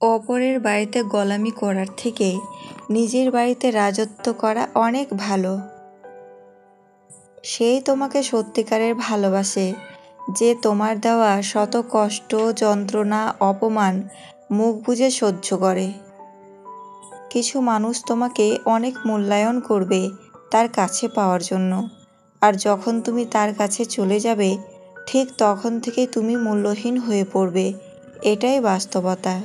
অপরের বাড়িতে গোলামি করার থেকে নিজের বাড়িতে রাজত্ব করা অনেক ভালো। সেই তোমাকে সত্যিকারের ভালোবাসে, যে তোমার দেওয়া শত কষ্ট, যন্ত্রণা, অপমান মুখ বুজে সহ্য করে। কিছু মানুষ তোমাকে অনেক মূল্যায়ন করবে তার কাছে পাওয়ার জন্য, আর যখন তুমি তার কাছে চলে যাবে ঠিক তখন থেকে তুমি মূল্যহীন হয়ে পড়বে। এটাই বাস্তবতা।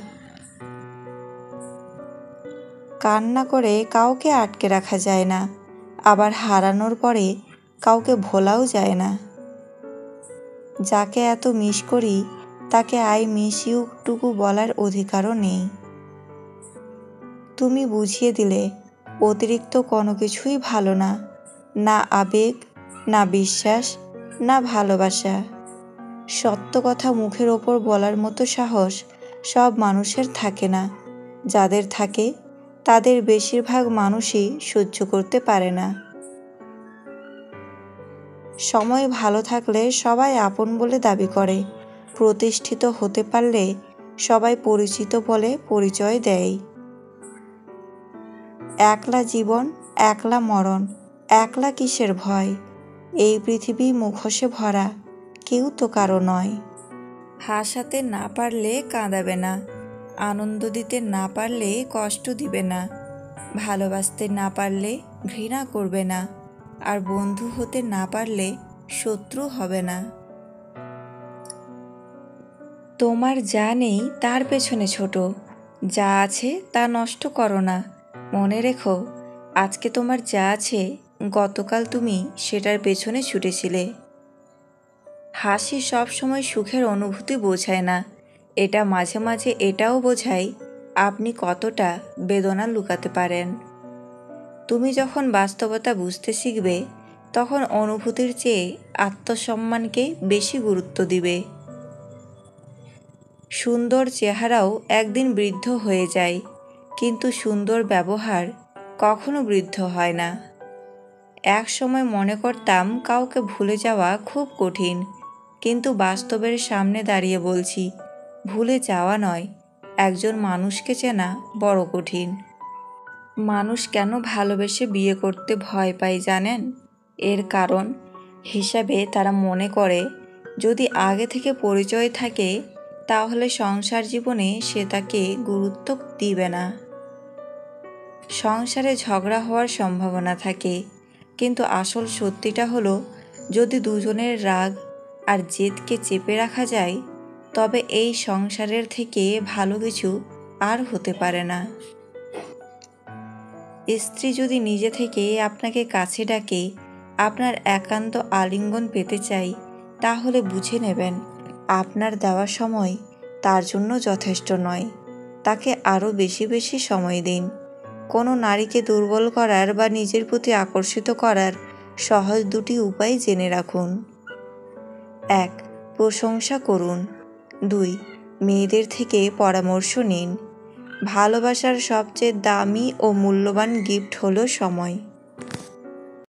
কান্না করে কাউকে আটকে রাখা যায় না, আবার হারানোর পরে কাউকে ভোলাও যায় না। যাকে এত মিস করি তাকে আই মিস ইউ টুকু বলার অধিকারও নেই। তুমি বুঝিয়ে দিলে অতিরিক্ত কোনো কিছুই ভালো না, না আবেগ, না বিশ্বাস, না ভালোবাসা। সত্য কথা মুখের ওপর বলার মতো সাহস সব মানুষের থাকে না। যাদের থাকে তাদের বেশিরভাগ মানুষই সহ্য করতে পারে না। সময় ভালো থাকলে সবাই আপন বলে দাবি করে, প্রতিষ্ঠিত হতে পারলে সবাই পরিচিত বলে পরিচয় দেয়। একলা জীবন, একলা মরণ, একলা কিসের ভয়? এই পৃথিবী মুখোশে ভরা, কেউ তো কারো নয়। হাসাতে না পারলে কাঁদাবে না, আনন্দ দিতে না পারলে কষ্ট দিবে না, ভালোবাসতে না পারলে ঘৃণা করবে না, আর বন্ধু হতে না পারলে শত্রু হবে না। তোমার যা নেই তার পেছনে ছোট, যা আছে তা নষ্ট করো না। মনে রেখো, আজকে তোমার যা আছে গতকাল তুমি সেটার পেছনে ছুটেছিলে। হাসি সবসময় সুখের অনুভূতি বোঝায় না, এটা মাঝে মাঝে এটাও বোঝায় আপনি কতটা বেদনা লুকাতে পারেন। তুমি যখন বাস্তবতা বুঝতে শিখবে তখন অনুভূতির চেয়ে আত্মসম্মানকে বেশি গুরুত্ব দিবে। সুন্দর চেহারাও একদিন বৃদ্ধ হয়ে যায়, কিন্তু সুন্দর ব্যবহার কখনো বৃদ্ধ হয় না। এক সময় মনে করতাম কাউকে ভুলে যাওয়া খুব কঠিন, কিন্তু বাস্তবের সামনে দাঁড়িয়ে বলছি ভুলে যাওয়া নয়, একজন মানুষকে চেনা বড় কঠিন। মানুষ কেন ভালোবেসে বিয়ে করতে ভয় পায় জানেন? এর কারণ হিসাবে তারা মনে করে যদি আগে থেকে পরিচয় থাকে তাহলে সংসার জীবনে সে তাকে গুরুত্ব দিবে না। সংসারে ঝগড়া হওয়ার সম্ভাবনা থাকে, কিন্তু আসল সত্যিটা হলো যদি দুজনের রাগ আর জেদকে চেপে রাখা যায় তবে এই সংসারের থেকে ভালো কিছু আর হতে পারে না। স্ত্রী যদি নিজে থেকে আপনাকে কাছে ডাকে, আপনার একান্ত আলিঙ্গন পেতে চাই, তাহলে বুঝে নেবেন আপনার দেওয়া সময় তার জন্য যথেষ্ট নয়। তাকে আরও বেশি বেশি সময় দিন। কোনো নারীকে দুর্বল করার বা নিজের প্রতি আকর্ষিত করার সহজ দুটি উপায় জেনে রাখুন। 1. প্রশংসা করুন। 2. মেয়েদের থেকে পরামর্শ নিন। ভালোবাসার সবচেয়ে দামি ও মূল্যবান গিফট হলো সময়।